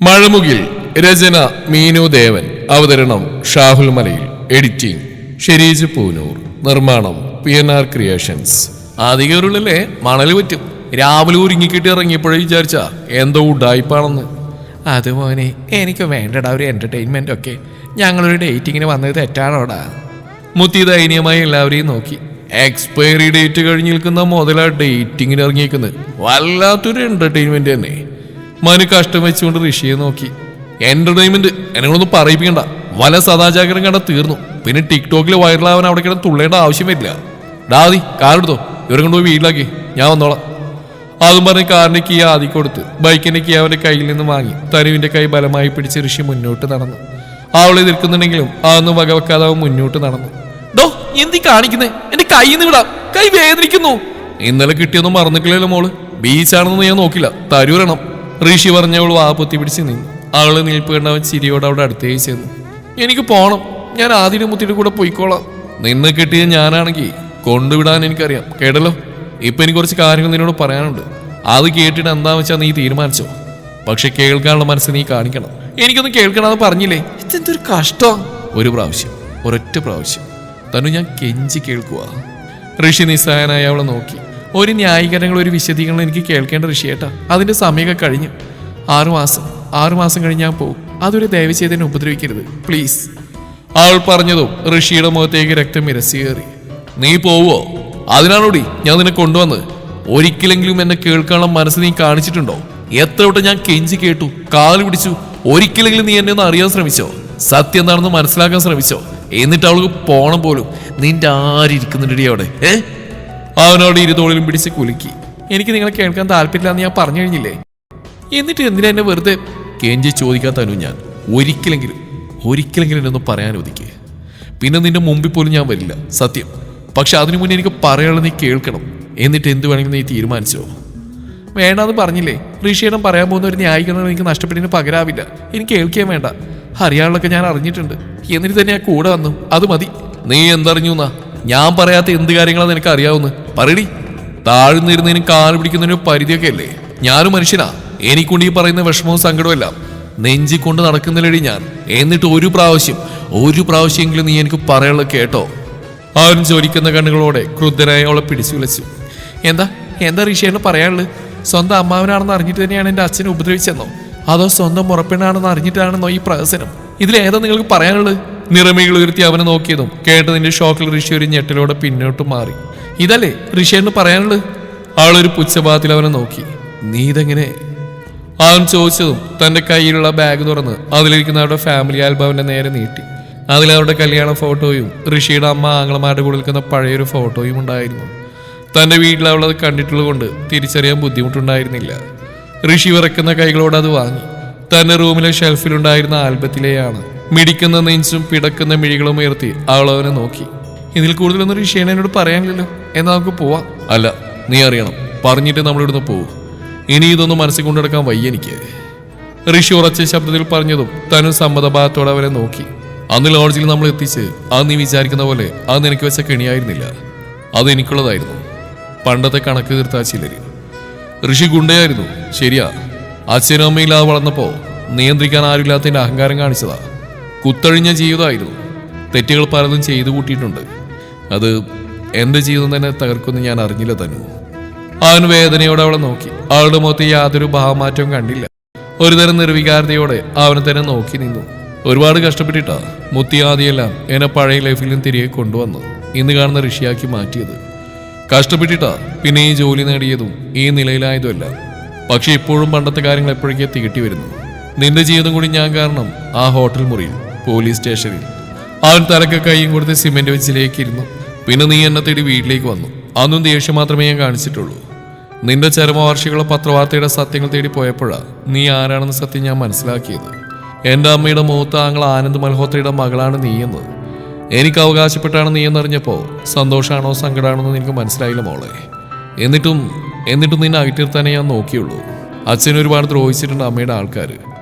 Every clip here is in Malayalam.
മഴമുകിൽ. രചന മീനു ദേവൻ. അവതരണം ഷാഹുൽ മലയിൽ. എഡിറ്റിംഗ് ഷെരീജ് പൂനൂർ. നിർമ്മാണം PNR ക്രിയേഷൻസ്. അധികരുള്ളല്ലേ മണൽ പറ്റും. രാവിലെ ഒരുങ്ങിക്കിട്ടി ഇറങ്ങിയപ്പോഴേ വിചാരിച്ച എന്തോ ഉഡായിപ്പാണെന്ന്. അത് മോനെ, എനിക്ക് വേണ്ടടാ ഒരു എന്റർടൈൻമെന്റ് ഒക്കെ. ഞങ്ങളൊരു ഡേറ്റിങ്ങിന് വന്നത് തെറ്റാണോടാ? മുത്തി ദയനീയമായി എല്ലാവരെയും നോക്കി. എക്സ്പയറി ഡേറ്റ് കഴിഞ്ഞ് നിൽക്കുന്ന മുതലാ ഡേറ്റിങ്ങിന് ഇറങ്ങിയിരിക്കുന്നത്. വല്ലാത്തൊരു എന്റർടൈൻമെന്റ് തന്നെ. മനു കഷ്ടം വെച്ചുകൊണ്ട് ഋഷിയെ നോക്കി. എന്റർടൈൻമെന്റ് എന്നെക്കൊണ്ടൊന്നും പറയിപ്പിക്കണ്ട. വല സദാചാരം കണ്ട തീർന്നു. പിന്നെ ടിക്ടോക്കിൽ വൈറലാവാൻ അവിടെ കിടന്ന് തുള്ളേണ്ട ആവശ്യം വരില്ല. ഡാദി കാറെടുത്തോ, ഇവരെ കൊണ്ടുപോയി വീട്ടിലാക്കി, ഞാൻ വന്നോളാം. അതും പറഞ്ഞ് കാറിന്റെ കീ ആദ്യം കൊടുത്ത് ബൈക്കിന്റെ കീ അവന്റെ കയ്യിൽ നിന്ന് വാങ്ങി തനുവിന്റെ കൈ ബലമായി പിടിച്ച് ഋഷി മുന്നോട്ട് നടന്നു. അവളെ നിൽക്കുന്നുണ്ടെങ്കിലും അതൊന്നും വകവെക്കാതെ അവൻ മുന്നോട്ട് നടന്നു. ഡോ എന്തി കാണിക്കുന്നേ? എന്റെ കൈയിൽ നിന്ന് വിടാം, കൈ വേദനിക്കുന്നു. ഇന്നലെ കിട്ടിയൊന്നും മറന്നിട്ടില്ലല്ലോ മോള്. ബീച്ചാണെന്ന് ഞാൻ നോക്കില്ല, തരൂരണം. ഋഷി പറഞ്ഞവൾ വാപ്പൊത്തി പിടിച്ച് നിന്നു. അവള് നിൽപ്പ് കണ്ടവൻ ചിരിയോട് അവിടെ അടുത്തേക്ക് ചെന്നു. എനിക്ക് പോണം, ഞാൻ ആദ്യം മുത്തിയുടെ കൂടെ പോയിക്കോളാം. നിന്ന് കിട്ടിയ ഞാനാണെങ്കിൽ കൊണ്ടുവിടാൻ എനിക്കറിയാം, കേട്ടല്ലോ. ഇപ്പൊ എനിക്ക് കുറച്ച് കാര്യങ്ങൾ നിന്നോട് പറയാനുണ്ട്. അത് കേട്ടിട്ട് എന്താ വെച്ചാൽ നീ തീരുമാനിച്ചോ. പക്ഷെ കേൾക്കാനുള്ള മനസ്സ് നീ കാണിക്കണം. എനിക്കൊന്നും കേൾക്കണമെന്ന് പറഞ്ഞില്ലേ? ഇതെന്തൊരു കഷ്ടം. ഒരു പ്രാവശ്യം, ഒരൊറ്റ പ്രാവശ്യം തന്നു ഞാൻ കെഞ്ചി കേൾക്കുക. ഋഷി നിസ്സഹായനായി അവളെ നോക്കി. ഒരു ന്യായീകരണങ്ങൾ, ഒരു വിശദീകരണം എനിക്ക് കേൾക്കേണ്ട ഋഷിയേട്ടാ. അതിന്റെ സമയമൊക്കെ കഴിഞ്ഞു. 6 മാസം കഴിഞ്ഞ് ഞാൻ പോകും. അതൊരു ദയവ് ചെയ്ത് എന്നെ ഉപദ്രവിക്കരുത് പ്ലീസ്. അവൾ പറഞ്ഞതും ഋഷിയുടെ മുഖത്തേക്ക് രക്തം ഇരസിയേറി. നീ പോവോ? അതിനാണോടി ഞാൻ നിന്നെ കൊണ്ടുവന്നത്. ഒരിക്കലെങ്കിലും എന്നെ കേൾക്കാനുള്ള മനസ്സ് നീ കാണിച്ചിട്ടുണ്ടോ? എത്ര വട്ടം ഞാൻ കെഞ്ചി കേട്ടു, കാല് പിടിച്ചു. ഒരിക്കലെങ്കിലും നീ എന്നെ ഒന്ന് അറിയാൻ ശ്രമിച്ചോ? സത്യം എന്താണെന്ന് മനസ്സിലാക്കാൻ ശ്രമിച്ചോ? എന്നിട്ട് അവൾക്ക് പോണം പോലും. നിന്റെ ആരിയ്ക്കുന്നുണ്ടടി അവിടെ? അവനോട് ഇരുതോളിലും പിടിച്ച് കുലുക്കി. എനിക്ക് നിങ്ങളെ കേൾക്കാൻ താല്പര്യമില്ലാന്ന് ഞാൻ പറഞ്ഞു കഴിഞ്ഞില്ലേ? എന്നിട്ട് എന്തിനാ എന്നെ വെറുതെ കെഞ്ചി ചോദിക്കാൻ തന്നു? ഞാൻ ഒരിക്കലെങ്കിലും എന്നൊന്ന് പറയാൻ ഒതുക്കി. പിന്നെ നിന്റെ മുമ്പിൽ പോലും ഞാൻ വരില്ല, സത്യം. പക്ഷെ അതിനു മുന്നേ എനിക്ക് പറയാനുള്ളത് നീ കേൾക്കണം. എന്നിട്ട് എന്ത് വേണമെങ്കിലും നീ തീരുമാനിച്ചോ? വേണ്ടാന്ന് പറഞ്ഞില്ലേ? ഋഷിയിടം പറയാൻ പോകുന്ന ഒരു ന്യായീകരണം എനിക്ക് നഷ്ടപ്പെട്ടതിന് പകരാവില്ല. എനിക്ക് കേൾക്കാൻ വേണ്ട. അറിയാനുള്ളതൊക്കെ ഞാൻ അറിഞ്ഞിട്ടുണ്ട്. എന്നിട്ട് തന്നെ ഞാൻ കൂടെ വന്നു, അത് മതി. നീ എന്തറിഞ്ഞു എന്നാ? ഞാൻ പറയാത്ത എന്ത് കാര്യങ്ങളാണ് നിനക്ക് അറിയാവുന്ന? പറയടി. താഴ്ന്നിരുന്നതിനും കാല് പിടിക്കുന്നതിനും പരിധിയൊക്കെ അല്ലേ? ഞാനും മനുഷ്യനാ. എനിക്കൊണ്ട് ഈ പറയുന്ന വിഷമവും സങ്കടവും എല്ലാം നെഞ്ചി കൊണ്ട് നടക്കുന്നില്ലടി ഞാൻ. എന്നിട്ട് ഒരു പ്രാവശ്യമെങ്കിലും നീ എനിക്ക് പറയാനുള്ളത് കേട്ടോ? അവൻ ചോദിക്കുന്ന കണ്ണുകളോടെ ക്രുദ്ധനായി അവളെ പിടിച്ചു വിളിച്ചു. എന്താ ഋഷിയെന്ന് പറയാനുള്ളത്? സ്വന്തം അമ്മാവനാണെന്ന് അറിഞ്ഞിട്ട് തന്നെയാണ് എൻ്റെ അച്ഛനെ ഉപദ്രവിച്ചെന്നോ? അതോ സ്വന്തം മുറപ്പെണ്ണാണെന്ന് അറിഞ്ഞിട്ടാണെന്നോ ഈ പ്രഹസനം? ഇതിലേതാ നിങ്ങൾക്ക് പറയാനുള്ളത്? നിറമികൾ ഉയർത്തി അവനെ നോക്കിയതും കേട്ടതിന്റെ ഷോക്കിൽ ഋഷി ഒരു ഞെട്ടലോടെ പിന്നോട്ട് മാറി. ഇതല്ലേ ഋഷിയെന്ന് പറയാനുള്ളത്? അവളൊരു പുച്ഛഭാവത്തിൽ അവനെ നോക്കി. നീ ഇതെങ്ങനെ? അവൻ ചോദിച്ചതും തന്റെ കയ്യിലുള്ള ബാഗ് തുറന്ന് അതിലിരിക്കുന്ന അവരുടെ ഫാമിലി ആൽബമിന്റെ നേരെ നീട്ടി. അതിലവരുടെ കല്യാണ ഫോട്ടോയും ഋഷിയുടെ അമ്മ ആങ്ങളമാരുടെ കൂടെ നിൽക്കുന്ന പഴയൊരു ഫോട്ടോയും ഉണ്ടായിരുന്നു. തന്റെ വീട്ടിൽ അവളത് കണ്ടിട്ടുള്ളത് കൊണ്ട് തിരിച്ചറിയാൻ ബുദ്ധിമുട്ടുണ്ടായിരുന്നില്ല. ഋഷി വിറക്കുന്ന കൈകളോട് അത് വാങ്ങി. തന്റെ റൂമിലെ ഷെൽഫിലുണ്ടായിരുന്ന ആൽബത്തിലെയാണ്. മിടിക്കുന്ന നെഞ്ചും പിടക്കുന്ന മിഴികളും ഉയർത്തി അവൾ അവനെ നോക്കി. ഇതിൽ കൂടുതലൊന്നും ഋഷിയെ എന്നോട് പറയാനില്ലല്ലോ. എന്നാൽ നമുക്ക് പോവാം. അല്ല, നീ അറിയണം. പറഞ്ഞിട്ട് നമ്മളിവിടുന്ന് പോവും. ഇനി ഇതൊന്നും മനസ്സിൽ കൊണ്ടെടുക്കാൻ വയ്യ എനിക്ക്. ഋഷി ഉറച്ച ശബ്ദത്തിൽ പറഞ്ഞതും തനു സമ്മതഭാവത്തോടെ അവനെ നോക്കി. അന്ന് ലോഡ്ജിൽ നമ്മൾ എത്തിച്ച് അത് നീ വിചാരിക്കുന്ന പോലെ അത് നിനക്ക് വെച്ച കെണിയായിരുന്നില്ല. അത് എനിക്കുള്ളതായിരുന്നു. പണ്ടത്തെ കണക്ക് തീർത്ത ചിലര്. ഋഷി ഗുണ്ടയായിരുന്നു, ശരിയാ. അച്ഛനും അമ്മയില്ലാതെ വളർന്നപ്പോ നിയന്ത്രിക്കാൻ ആരുമില്ലാത്തതിന്റെ അഹങ്കാരം കാണിച്ചതാ. കുത്തഴിഞ്ഞ ജീവിതമായിരുന്നു. തെറ്റുകൾ പലതും ചെയ്തു കൂട്ടിയിട്ടുണ്ട്. അത് എന്റെ ജീവിതം തന്നെ തകർക്കുമെന്ന് ഞാൻ അറിഞ്ഞില്ല തന്നു. അവൻ വേദനയോടെ അവളെ നോക്കി. അവളുടെ മുഖത്ത് യാതൊരു ഭാവമാറ്റവും കണ്ടില്ല. ഒരുതരം നിർവികാരതയോടെ അവനെ തന്നെ നോക്കി നിന്നു. ഒരുപാട് കഷ്ടപ്പെട്ടിട്ടാ മുത്തി ആദ്യമെല്ലാം എന്നെ പഴയ ലൈഫിൽ നിന്ന് തിരികെ കൊണ്ടുവന്നു ഇന്ന് കാണുന്ന ഋഷിയാക്കി മാറ്റിയത്. കഷ്ടപ്പെട്ടിട്ടാ പിന്നെ ഈ ജോലി നേടിയതും ഈ നിലയിലായതുമല്ല. പക്ഷെ ഇപ്പോഴും പണ്ടത്തെ കാര്യങ്ങൾ എപ്പോഴേക്കേ തികട്ടി വരുന്നു. നിന്റെ ജീവിതം കൂടി ഞാൻ കാരണം ആ ഹോട്ടൽ മുറിയിൽ, പോലീസ് സ്റ്റേഷനിൽ. അവൻ തലക്ക് കൈയും കൊടുത്ത് സിമെന്റ് വെച്ചിലേക്ക് ഇരുന്നു. പിന്നെ നീ എന്നെ തേടി വീട്ടിലേക്ക് വന്നു. അന്നും ദേഷ്യം മാത്രമേ ഞാൻ കാണിച്ചിട്ടുള്ളൂ. നിന്റെ ചരമവാർഷികളുടെ പത്രവാർത്തയുടെ സത്യങ്ങൾ തേടി പോയപ്പോഴാ നീ ആരാണെന്ന് സത്യം ഞാൻ മനസ്സിലാക്കിയത്. എൻ്റെ അമ്മയുടെ മൂത്ത ആങ്ങൾ ആനന്ദ് മൽഹോത്രയുടെ മകളാണ് നീയെന്ന് എനിക്ക് അവകാശപ്പെട്ടാണ് നീ എന്നറിഞ്ഞപ്പോൾ സന്തോഷമാണോ സങ്കടമാണോ എന്ന് എനിക്ക് മനസ്സിലായില്ല മോളെ. എന്നിട്ടും നിന്നെ അകറ്റിർത്താനേ ഞാൻ നോക്കിയുള്ളൂ. അച്ഛൻ ഒരുപാട് ദ്രോഹിച്ചിട്ടുണ്ട് അമ്മയുടെ ആൾക്കാർ.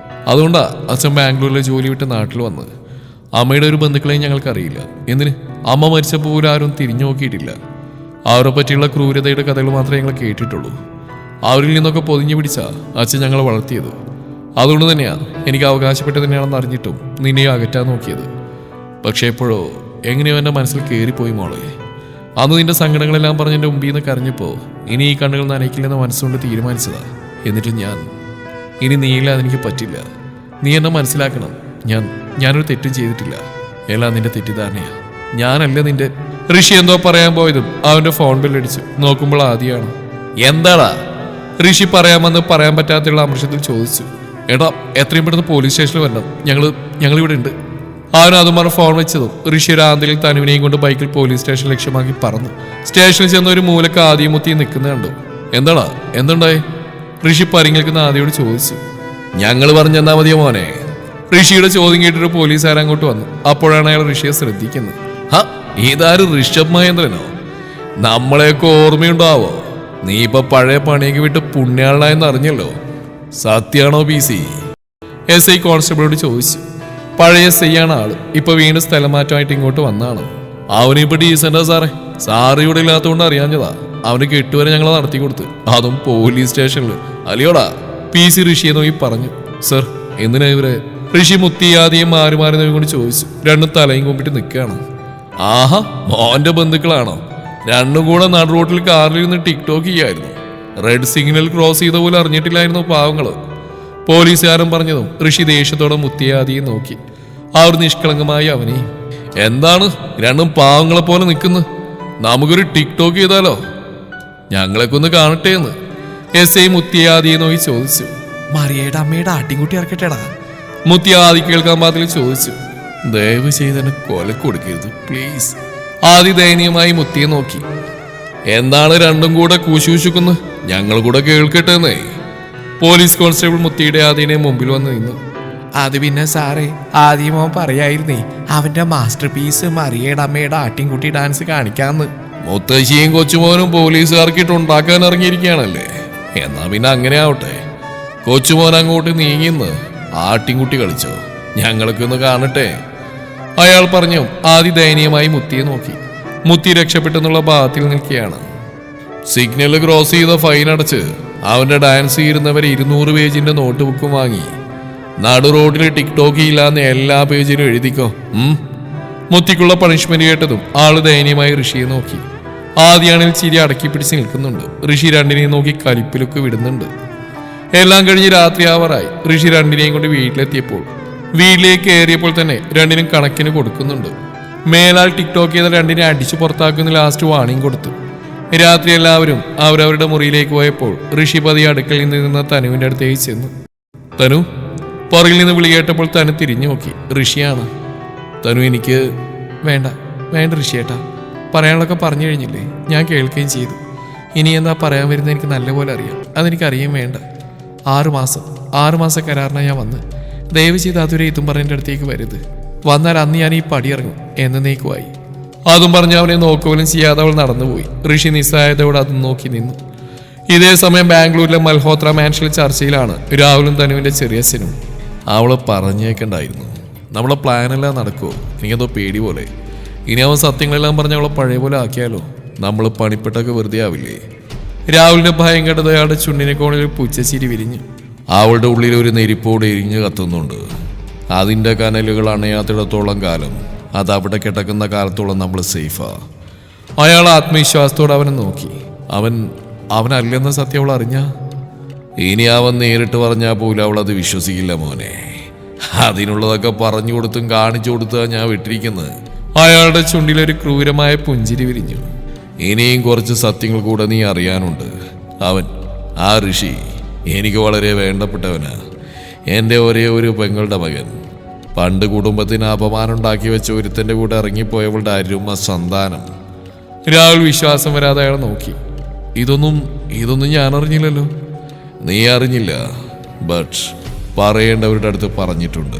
അതുകൊണ്ടാ അച്ഛൻ ബാംഗ്ലൂരിലെ ജോലി വിട്ട് നാട്ടിൽ വന്ന്. അമ്മയുടെ ഒരു ബന്ധുക്കളെയും ഞങ്ങൾക്കറിയില്ല. എന്തിന്? അമ്മ മരിച്ചപ്പോൾ പോലും ആരും തിരിഞ്ഞു നോക്കിയിട്ടില്ല. അവരെ പറ്റിയുള്ള ക്രൂരതയുടെ കഥകൾ മാത്രമേ ഞങ്ങൾ കേട്ടിട്ടുള്ളൂ. അവരിൽ നിന്നൊക്കെ പൊതിഞ്ഞു പിടിച്ചാ അച്ഛൻ ഞങ്ങളെ വളർത്തിയത്. അതുകൊണ്ട് തന്നെയാ എനിക്ക് അവകാശപ്പെട്ട് തന്നെയാണെന്ന് അറിഞ്ഞിട്ടും നിന്നെ അകറ്റാൻ നോക്കിയത്. പക്ഷേ എപ്പോഴോ എങ്ങനെയോ എൻ്റെ മനസ്സിൽ കയറിപ്പോയി മോളെ. അന്ന് നിന്റെ സങ്കടങ്ങളെല്ലാം പറഞ്ഞ് എൻ്റെ മുമ്പിൽ നിന്ന് കരഞ്ഞപ്പോൾ ഇനി ഈ കണ്ണുകൾ നനയ്ക്കില്ലെന്ന് മനസ്സുകൊണ്ട് തീരുമാനിച്ചതാ. എന്നിട്ട് ഇനി നീയില്ലാതെ എനിക്ക് പറ്റില്ല. നീ എന്നെ മനസ്സിലാക്കണം. ഞാനൊരു തെറ്റും ചെയ്തിട്ടില്ല. എല്ലാം നിന്റെ തെറ്റിദ്ധാരണയാ. ഞാനല്ല നിന്റെ. ഋഷി എന്തോ പറയാൻ പോയതും അവന്റെ ഫോൺ ബെല്ലടിച്ചു. നോക്കുമ്പോൾ ആദിയാണ്. എന്താടാ? ഋഷി പറയാമെന്ന് പറയാൻ പറ്റാത്തുള്ള അമൃഷത്തിൽ ചോദിച്ചു. എടാ, എത്രയും പെട്ടെന്ന് പോലീസ് സ്റ്റേഷനിൽ വരണം. ഞങ്ങളിവിടെ ഉണ്ട്. അവൻ അതും പറഞ്ഞ് ഫോൺ വെച്ചതും ഋഷി ഒരു ആന്തലിൽ തനുവിനെയും കൊണ്ട് ബൈക്കിൽ പോലീസ് സ്റ്റേഷൻ ലക്ഷ്യമാക്കി പറന്നു. സ്റ്റേഷനിൽ ചെന്ന ഒരു മൂലക്ക് ആദ്യം മുത്തി നിൽക്കുന്ന കണ്ടു. എന്താടാ, എന്തുണ്ടായി? ഋഷി പരിങ്ങൽക്കുന്ന ആദിയോട് ചോദിച്ചു. ഞങ്ങൾ പറഞ്ഞെന്നാ മതിയോ മോനെ? ഋഷിയുടെ ചോദ്യം കേട്ടൊരു പോലീസുകാരൻ അങ്ങോട്ട് വന്നു. അപ്പോഴാണ് അയാൾ ഋഷിയെ ശ്രദ്ധിക്കുന്നത്. ഇതാര് ഋഷഭ് മഹേന്ദ്രനോ? നമ്മളെയൊക്കെ ഓർമ്മയുണ്ടാവോ? നീ ഇപ്പൊ പഴയ പണിയൊക്കെ വിട്ട് പുണ്യാളനായെന്ന് അറിഞ്ഞല്ലോ. സത്യാണോ PC? SI കോൺസ്റ്റബിളോട് ചോദിച്ചു. പഴയ SI ആണ് ആള്. ഇപ്പൊ വീണ്ടും സ്ഥലമാറ്റമായിട്ട് ഇങ്ങോട്ട് വന്നാണ്. അവനിപ്പോ ഡീസന്റാ സാറേ. സാറ് ഇവിടെ ഇല്ലാത്തതുകൊണ്ട് അറിയാഞ്ഞതാ. അവന് കെട്ടുവരെ ഞങ്ങൾ നടത്തി കൊടുത്ത്, അതും പോലീസ് സ്റ്റേഷനിൽ. അല്ലയോടാ? PC ഋഷിയെ നോക്കി പറഞ്ഞു. സർ, എന്തിനാ ഇവരെ? ഋഷി മുത്തിയാദ്യം മാറി മാറി നോക്കി കൊണ്ട് ചോദിച്ചു. രണ്ടും തലയും കൊമ്പിട്ട് നിൽക്കുകയാണ്. ആഹാ, മോന്റെ ബന്ധുക്കളാണോ? രണ്ടും കൂടെ നടു റോട്ടിൽ കാറിലിരുന്ന് ടിക്ടോക്ക് ചെയ്യായിരുന്നു. റെഡ് സിഗ്നൽ ക്രോസ് ചെയ്ത പോലെ അറിഞ്ഞിട്ടില്ലായിരുന്നു പാവങ്ങള്. പോലീസുകാരൻ പറഞ്ഞതും ഋഷി ദേഷ്യത്തോടെ മുത്തിയാദിയെ നോക്കി. അവർ നിഷ്കളങ്കമായി അവനെയും. എന്താണ് രണ്ടും പാവങ്ങളെ പോലെ നിൽക്കുന്നു? നമുക്കൊരു ടിക്ടോക്ക് ചെയ്താലോ? ഞങ്ങളൊക്കെ ഒന്ന് കാണട്ടെ എന്ന് SI മുത്തിയാദിയെ നോക്കി ചോദിച്ചു. മറിയയുടെ അമ്മയുടെ ആട്ടിൻകുട്ടി ഇറക്കട്ടെടാ, മുത്തിയാദി കേൾക്കാൻ പാതിൽ ചോദിച്ചു. ദയവ് ചെയ്തെന്നെ കൊലക്ക് കൊടുക്കരുത് പ്ലീസ്. ആദി ദയനീയമായി മുത്തിയെ നോക്കി. എന്താണ് രണ്ടും കൂടെ കൂശുകൂശുക്കുന്നു? ഞങ്ങൾ കൂടെ കേൾക്കട്ടെ എന്നേ. പോലീസ് കോൺസ്റ്റബിൾ മുത്തിയുടെ ആദിനെ മുമ്പിൽ വന്ന് നിന്നു. അത് പിന്നെ സാറേ, ആദ്യമോ പറയായിരുന്നേ അവന്റെ മാസ്റ്റർ പീസ് മറിയയുടെ അമ്മയുടെ ആട്ടിൻകുട്ടി ഡാൻസ് കാണിക്കാന്ന്. മുത്തശ്ശിയും കൊച്ചുമോനും പോലീസുകാർക്കിട്ട് ഉണ്ടാക്കാൻ ഇറങ്ങിയിരിക്കുകയാണല്ലേ. എന്നാ പിന്നെ അങ്ങനെ ആവട്ടെ. കൊച്ചുമോൻ അങ്ങോട്ട് നീങ്ങിന്ന് ആട്ടിൻകുട്ടി കളിച്ചോ, ഞങ്ങൾക്ക് ഒന്ന് കാണട്ടെ. അയാൾ പറഞ്ഞു. ആദി ദയനീയമായി മുത്തിയെ നോക്കി. മുത്തി രക്ഷപ്പെട്ടെന്നുള്ള ഭാഗത്തിൽ നിൽക്കുകയാണ്. സിഗ്നൽ ക്രോസ് ചെയ്ത ഫൈൻ അടച്ച് അവന്റെ ഡാൻസ് ചെയ്യുന്നവരെ 200 പേജിന്റെ നോട്ട് ബുക്കും വാങ്ങി നടു റോഡിൽ ടിക്ടോക്ക് ഇല്ലാന്ന് എല്ലാ പേജിലും എഴുതിക്കോ. മുത്തിക്കുള്ള പണിഷ്മെന്റ് കേട്ടതും ആള് ദയനീയമായി ഋഷിയെ നോക്കി. ആദ്യാണിൽ ചിരി അടക്കി പിടിച്ച് നിൽക്കുന്നുണ്ട്. ഋഷി രണ്ടിനെയും നോക്കി കലിപ്പിലൊക്കെ വിടുന്നുണ്ട്. എല്ലാം കഴിഞ്ഞ് രാത്രി ആവാറായി. ഋഷി രണ്ടിനെയും കൊണ്ട് വീട്ടിലെത്തിയപ്പോൾ വീട്ടിലേക്ക് കയറിയപ്പോൾ തന്നെ രണ്ടിനും കണക്കിന് കൊടുക്കുന്നുണ്ട്. മേലാൽ ടിക്ടോക്ക് ചെയ്ത രണ്ടിനെ അടിച്ചു പുറത്താക്കുന്ന ലാസ്റ്റ് വാണിംഗ് കൊടുത്തു. രാത്രി എല്ലാവരും അവരവരുടെ മുറിയിലേക്ക് പോയപ്പോൾ ഋഷി പതി അടുക്കളയിൽ നിന്ന് തനുവിന്റെ അടുത്തേക്ക് ചെന്നു. തനു, പുറകിൽ നിന്ന് വിളി കേട്ടപ്പോൾ തനു തിരിഞ്ഞു നോക്കി. ഋഷിയാണ്. തനു, എനിക്ക് വേണ്ട ഋഷിയേട്ടാ, പറയാനുള്ളതൊക്കെ പറഞ്ഞു കഴിഞ്ഞില്ലേ? ഞാൻ കേൾക്കുകയും ചെയ്തു. ഇനി എന്താ പറയാൻ വരുന്നത് എനിക്ക് നല്ലപോലെ അറിയാം. അതെനിക്കറിയാൻ വേണ്ട. 6 മാസം കരാറിനാണ് ഞാൻ വന്ന്. ദയവ് ചെയ്ത് അതുവരെ ഇതും പറഞ്ഞ അടുത്തേക്ക് വരുത്. വന്നാൽ അന്ന് ഞാൻ ഈ പടിയിറങ്ങും എന്നേക്കുമായി. അതും പറഞ്ഞ് അവനെ നോക്കുപോലും ചെയ്യാതെ അവൾ നടന്നുപോയി. ഋഷി നിസ്സഹായതയോടെ അതും നോക്കി നിന്നു. ഇതേ സമയം ബാംഗ്ലൂരിലെ മൽഹോത്ര മാൻഷനിൽ ചർച്ചയിലാണ് രാഹുലും തനുവിന്റെ ചെറിയച്ഛനും. അവള് പറഞ്ഞേക്കണ്ടായിരുന്നു. നമ്മളെ പ്ലാനെല്ലാം നടക്കുമോ? എനിക്കെന്തോ പേടി പോലെ. ഇനി അവൻ സത്യങ്ങളെല്ലാം പറഞ്ഞ് അവളെ പഴയ പോലെ ആക്കിയാലോ? നമ്മൾ പണിപ്പെട്ടൊക്കെ വെറുതെ ആവില്ലേ? രാഹുലിന്റെ ഭയം കേട്ടത് അയാളുടെ ചുണ്ടിനെ കോണിൽ പുച്ചച്ചിരി വിരിഞ്ഞു. അവളുടെ ഉള്ളിൽ ഒരു നെരിപ്പോട് എരിഞ്ഞു കത്തുന്നുണ്ട്. അതിൻ്റെ കനലുകൾ അണയാത്തിടത്തോളം കാലം, അത് അവിടെ കിടക്കുന്ന കാലത്തോളം നമ്മൾ സേഫാ. അയാൾ ആത്മവിശ്വാസത്തോടെ അവനെ നോക്കി. അവനല്ലെന്ന സത്യം അവൾ അറിഞ്ഞ ഇനി അവൻ നേരിട്ട് പറഞ്ഞാൽ പോലും അവൾ അത് വിശ്വസിക്കില്ല മോനെ. അതിനുള്ളതൊക്കെ പറഞ്ഞു കൊടുത്തും കാണിച്ചു കൊടുത്താ ഞാൻ വിട്ടിരിക്കുന്നത്. അയാളുടെ ചുണ്ടിലൊരു ക്രൂരമായ പുഞ്ചിരി വിരിഞ്ഞു. ഇനിയും കുറച്ച് സത്യങ്ങൾ കൂടെ നീ അറിയാനുണ്ട്. ആ ഋഷി എനിക്ക് വളരെ വേണ്ടപ്പെട്ടവനാ. എൻ്റെ ഒരേ ഒരു പെങ്ങളുടെ മകൻ. പണ്ട് കുടുംബത്തിന് അപമാനം ഉണ്ടാക്കി വെച്ച ഒരുത്തൻ്റെ കൂടെ ഇറങ്ങിപ്പോയവളുടെ അരുമ സന്താനം. രാഹുൽ വിശ്വാസം വരാതെ അയാളെ നോക്കി. ഇതൊന്നും ഞാൻ അറിഞ്ഞില്ലല്ലോ. നീ അറിഞ്ഞില്ല, ബട്ട് പറയേണ്ടവരുടെ അടുത്ത് പറഞ്ഞിട്ടുണ്ട്.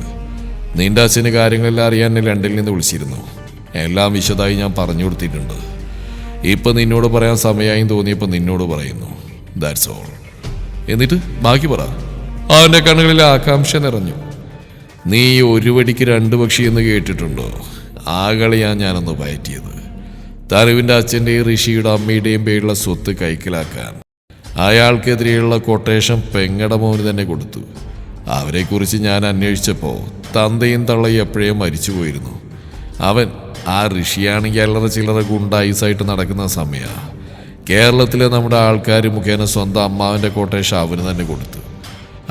നിന്റെ അച്ഛന് കാര്യങ്ങളെല്ലാം അറിയാൻ ലണ്ടനിൽ നിന്ന് വിളിച്ചിരുന്നു. എല്ലാം വിശദമായി ഞാൻ പറഞ്ഞു കൊടുത്തിട്ടുണ്ട്. ഇപ്പം നിന്നോട് പറയാൻ സമയമായി തോന്നിയപ്പോൾ നിന്നോട് പറയുന്നു. That's all. എന്നിട്ട് ബാക്കി പറ. അവൻ്റെ കണ്ണുകളിൽ ആകാംക്ഷ നിറഞ്ഞു. നീ ഒരു വെടിക്ക് 2 പക്ഷി എന്ന് കേട്ടിട്ടുണ്ടോ? ആ കളിയാണ് ഞാനൊന്ന് പയറ്റിയത്. തനുവിൻ്റെ അച്ഛൻ്റെയും ഋഷിയുടെ അമ്മയുടെയും പേരുള്ള സ്വത്ത് കൈക്കലാക്കാൻ അയാൾക്കെതിരെയുള്ള കൊട്ടേഷൻ പെങ്ങടെ മോന് തന്നെ കൊടുത്തു. അവരെക്കുറിച്ച് ഞാൻ അന്വേഷിച്ചപ്പോൾ തന്തയും തള്ളയും എപ്പോഴേ മരിച്ചു പോയിരുന്നു. അവൻ ആ ഋഷിയാണെങ്കിൽ അല്ലറ ചില്ലറ ഗുണ്ടായിസായിട്ട് നടക്കുന്ന സമയമാണ്. കേരളത്തിലെ നമ്മുടെ ആൾക്കാർ മുഖേന സ്വന്തം അമ്മാവൻ്റെ കൊട്ടേഷൻ അവന് തന്നെ കൊടുത്തു.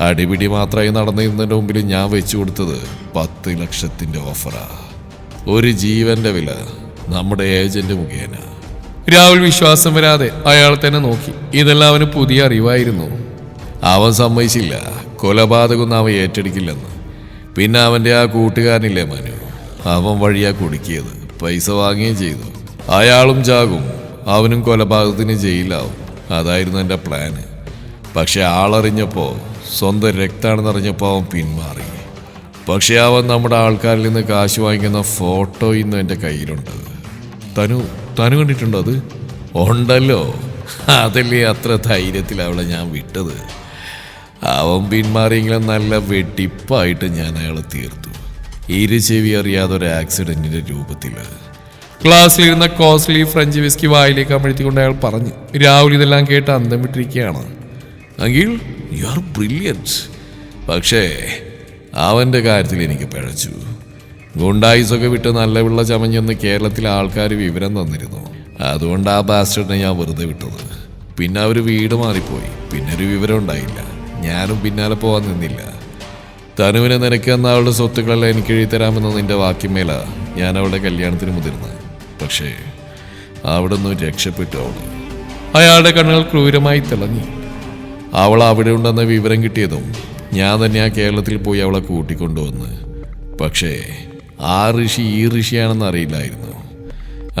അടിപിടി മാത്രമായി നടന്നിരുന്നതിൻ്റെ മുമ്പിൽ ഞാൻ വെച്ചു കൊടുത്തത് 10 ലക്ഷത്തിൻ്റെ ഓഫറാണ്. ഒരു ജീവന്റെ വില നമ്മുടെ ഏജന്റ് മുഖേന. രാഹുൽ വിശ്വാസം വരാതെ അയാൾ തന്നെ നോക്കി. ഇതെല്ലാം അവന് പുതിയ അറിവായിരുന്നു. അവൻ സമ്മതിച്ചില്ല, കൊലപാതകം അവൻ ഏറ്റെടുക്കില്ലെന്ന്. പിന്നെ അവൻ്റെ ആ കൂട്ടുകാരനില്ലേ മനു, അവൻ വഴിയാ കുടുക്കിയത്. പൈസ വാങ്ങുകയും ചെയ്തു. അയാളും ചാകും, അവനും കൊലപാതകത്തിന് ജയിലാവും. അതായിരുന്നു എൻ്റെ പ്ലാന്. പക്ഷെ ആളറിഞ്ഞപ്പോൾ, സ്വന്തം രക്താണെന്നറിഞ്ഞപ്പോൾ അവൻ പിന്മാറി. പക്ഷെ അവൻ നമ്മുടെ ആൾക്കാരിൽ നിന്ന് കാശ് വാങ്ങിക്കുന്ന ഫോട്ടോ ഇന്നും എൻ്റെ കയ്യിലുണ്ട്. തനു കണ്ടിട്ടുണ്ടോ അത്? ഉണ്ടല്ലോ. അതല്ലേ അത്ര ധൈര്യത്തിൽ അവളെ ഞാൻ വിട്ടത്. അവൻ പിന്മാറിയെങ്കിലും നല്ല വെട്ടിപ്പായിട്ട് ഞാൻ അയാളെ തീർത്തു. ഇരുചെവി അറിയാതെ ഒരു ആക്സിഡന്റിന്റെ രൂപത്തിൽ. ക്ലാസ്സിലിരുന്ന കോസ്റ്റ്ലി ഫ്രഞ്ച് വിസ്കി വായിലേക്ക് അമഴ്ത്തിക്കൊണ്ട് അയാൾ പറഞ്ഞു. രാഹുൽ ഇതെല്ലാം കേട്ട് അന്തം വിട്ടിരിക്കുകയാണ്. Uncle, you are brilliant. പക്ഷേ അവൻ്റെ കാര്യത്തിൽ എനിക്ക് പിഴച്ചു. ഗുണ്ടായിസൊക്കെ വിട്ട് നല്ല വെള്ള ചമഞ്ഞെന്ന് കേരളത്തിലെ ആൾക്കാർ വിവരം തന്നിരുന്നു. അതുകൊണ്ട് ആ ബാസ്റ്ററിനെ ഞാൻ വെറുതെ വിട്ടത്. പിന്നെ അവർ വീട് മാറിപ്പോയി. പിന്നെ ഒരു വിവരം ഉണ്ടായില്ല. ഞാനും പിന്നാലെ പോകാൻ നിന്നില്ല. തനുവിനെ നിനക്ക് എന്ന അവളുടെ സ്വത്തുക്കളെല്ലാം എനിക്ക് എഴുതിത്തരാമെന്ന് നിന്റെ വാക്കിന്മേല ഞാൻ അവളുടെ കല്യാണത്തിന് മുതിർന്നത്. പക്ഷേ അവിടെ നിന്ന് രക്ഷപ്പെട്ടു അവള്. അയാളുടെ കണ്ണുകൾ ക്രൂരമായി തിളങ്ങി. അവൾ അവിടെ ഉണ്ടെന്ന വിവരം കിട്ടിയതും ഞാൻ തന്നെ ആ കേരളത്തിൽ പോയി അവളെ കൂട്ടിക്കൊണ്ടുവന്ന്. പക്ഷേ ആ ഋഷി ഈ ഋഷിയാണെന്ന് അറിയില്ലായിരുന്നു.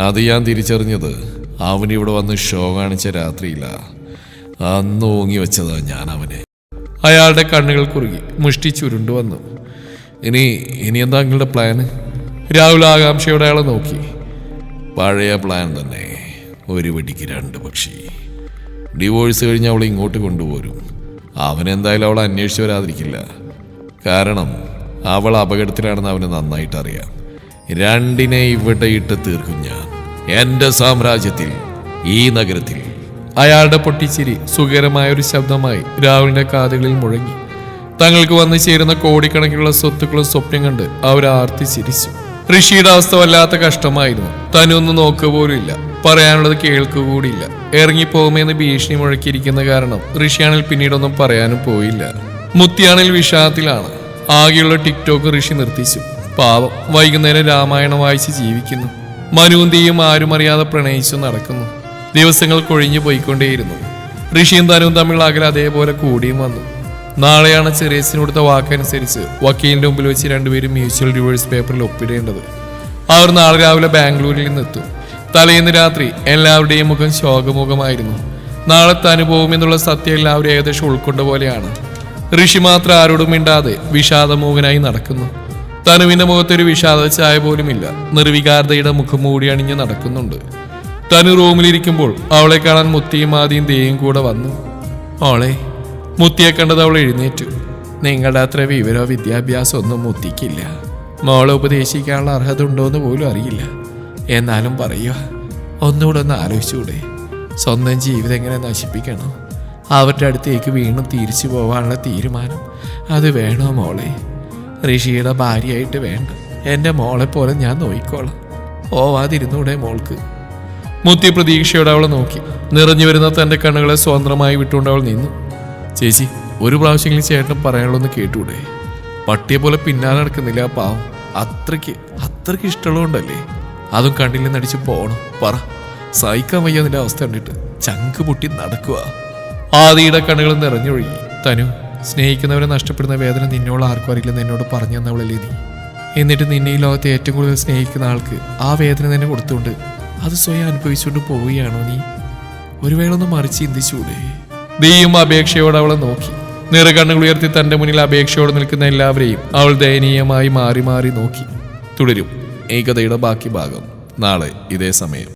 അത് ഞാൻ തിരിച്ചറിഞ്ഞത് അവനിവിടെ വന്ന് ഷോ കാണിച്ച രാത്രിയില്ല. അന്ന് ഓങ്ങി വെച്ചതാ ഞാൻ അവനെ. അയാളുടെ കണ്ണുകൾ കുറുകി, മുഷ്ടി ചുരുണ്ടു വന്നു. ഇനി എന്താ നിങ്ങളുടെ പ്ലാന്? രാഹുൽ ആകാംക്ഷയോടെ അയാളെ നോക്കി. പഴയ പ്ലാൻ തന്നെ. ഒരു വെടിക്ക് 2 പക്ഷി. ഡിവോഴ്സ് കഴിഞ്ഞ് അവളെ ഇങ്ങോട്ട് കൊണ്ടുപോരും. അവനെന്തായാലും അവളെ അന്വേഷിച്ച് വരാതിരിക്കില്ല. കാരണം അവൾ അപകടത്തിലാണെന്ന് അവന് നന്നായിട്ട് അറിയാം. 2നെ ഇവിടെ ഇട്ട് തീർക്കും ഞാൻ. എൻ്റെ സാമ്രാജ്യത്തിൽ, ഈ നഗരത്തിൽ. അയാളുടെ പൊട്ടിച്ചിരി സുഖകരമായ ഒരു ശബ്ദമായി രാഹുലിന്റെ കാതുകളിൽ മുഴങ്ങി. തങ്ങൾക്ക് വന്നു ചേരുന്ന കോടിക്കണക്കിനുള്ള സ്വത്തുക്കളും സ്വപ്നം കണ്ട് അവർ ആർത്തി ചിരിച്ചു. ഋഷിയുടെ അവസ്ഥ വല്ലാത്ത കഷ്ടമായിരുന്നു. തനൊന്നും നോക്കുക പോലും ഇല്ല, പറയാനുള്ളത് കേൾക്കുക കൂടിയില്ല. ഇറങ്ങിപ്പോകുമെന്ന് ഭീഷണി മുഴക്കിയിരിക്കുന്ന കാരണം ഋഷിയാണെങ്കിൽ പിന്നീടൊന്നും പറയാനും പോയില്ല. മുത്തിയാണെങ്കിൽ വിഷാദത്തിലാണ്. ആകെയുള്ള ടിക്ടോക്ക് ഋഷി നിർത്തിച്ചു. പാവം, വൈകുന്നേരം രാമായണം വായിച്ച് ജീവിക്കുന്നു. മനുന്തിയും ആരും അറിയാതെ പ്രണയിച്ചു നടക്കുന്നു. ദിവസങ്ങൾ കൊഴിഞ്ഞു പോയിക്കൊണ്ടേയിരുന്നു. ഋഷിയും തനുവും തമ്മിലുള്ള അകലെ അതേപോലെ കൂടിയും വന്നു. നാളെയാണ് ചെറിയസിന് കൊടുത്ത വാക്കനുസരിച്ച് വക്കീലിന്റെ മുമ്പിൽ വെച്ച് രണ്ടുപേരും മ്യൂച്വൽ ഡിവോഴ്സ് പേപ്പറിൽ ഒപ്പിടേണ്ടത്. അവർ നാളെ രാവിലെ ബാംഗ്ലൂരിൽ നിന്നെത്തും. തലേന്ന് രാത്രി എല്ലാവരുടെയും മുഖം ശോകമുഖമായിരുന്നു. നാളത്തെ അനുഭവം എന്നുള്ള സത്യം എല്ലാവരും ഏകദേശം ഉൾക്കൊണ്ട പോലെയാണ്. ഋഷി മാത്രം ആരോടും മിണ്ടാതെ വിഷാദമോഹനായി നടക്കുന്നു. തനുവിന്റെ മുഖത്തൊരു വിഷാദ ചായ പോലുമില്ല. നിർവികാരതയുടെ മുഖം മൂടി അണിഞ്ഞ് നടക്കുന്നുണ്ട്. തനു റൂമിലിരിക്കുമ്പോൾ അവളെ കാണാൻ മുത്തിയും ആദ്യം ദേയും കൂടെ വന്നു. അവളെ മുത്തിയെ കണ്ടത് അവൾ എഴുന്നേറ്റു. നിങ്ങളുടെ അത്ര വിവരോ വിദ്യാഭ്യാസം ഒന്നും മുത്തിക്കില്ല. മോളെ ഉപദേശിക്കാനുള്ള അർഹത ഉണ്ടോയെന്ന് പോലും അറിയില്ല. എന്നാലും പറയുക, ഒന്നുകൂടെ ഒന്ന് ആലോചിച്ചുകൂടെ? സ്വന്തം ജീവിതം എങ്ങനെ നശിപ്പിക്കണോ? അവരുടെ അടുത്തേക്ക് വീണ്ടും തിരിച്ചു പോകാനുള്ള തീരുമാനം അത് വേണോ മോളെ? ഋഷിയുടെ ഭാര്യയായിട്ട് വേണ്ട, എൻ്റെ മോളെ പോലെ ഞാൻ നോക്കിക്കോളാം. പോവാതിരുന്നൂടെ മോൾക്ക്? മുത്തി പ്രതീക്ഷയോടെ അവളെ നോക്കി. നിറഞ്ഞു വരുന്ന തൻ്റെ കണ്ണുകളെ സ്വതന്ത്രമായി വിട്ടുകൊണ്ട് അവൾ നിന്നു. ചേച്ചി, ഒരു പ്രാവശ്യമെങ്കിലും ചേട്ടൻ പറയാനുള്ളൊന്ന് കേട്ടൂടെ? പട്ടിയെ പോലെ പിന്നാലെ നടക്കുന്നില്ല ആ പാവം. അത്രയ്ക്ക് ഇഷ്ടമുള്ളതുകൊണ്ടല്ലേ? അതും കണ്ടില്ലെന്ന് അടിച്ച് പോകണം. പറ, സഹിക്കാൻ വയ്യ നിന്റെ അവസ്ഥ കണ്ടിട്ട്. ചങ്ക് പൊട്ടി നടക്കുക. ആദിയുടെ കണ്ണുകൾ നിറഞ്ഞൊഴുകി. തനു, സ്നേഹിക്കുന്നവരെ നഷ്ടപ്പെടുന്ന വേദന നിന്നോട് ആർക്കും അറിയില്ലെന്ന് എന്നോട് പറഞ്ഞു തന്നവളല്ലേ നീ? എന്നിട്ട് നിന്നെ ഈ ലോകത്തെ ഏറ്റവും കൂടുതൽ സ്നേഹിക്കുന്ന ആൾക്ക് ആ വേദന തന്നെ കൊടുത്തുകൊണ്ട് അത് സ്വയം അനുഭവിച്ചുകൊണ്ട് പോവുകയാണോ നീ? ഒരു വേള ഒന്ന് മറിച്ച് ചിന്തിച്ചൂടെ? ദീയും അപേക്ഷയോടെ അവളെ നോക്കി. നിറകണ്ണുകൾ ഉയർത്തി തന്റെ മുന്നിൽ അപേക്ഷയോടെ നിൽക്കുന്ന എല്ലാവരെയും അവൾ ദയനീയമായി മാറി മാറി നോക്കി. തുടരും ഈ കഥയുടെ ബാക്കി ഭാഗം നാളെ ഇതേ സമയം.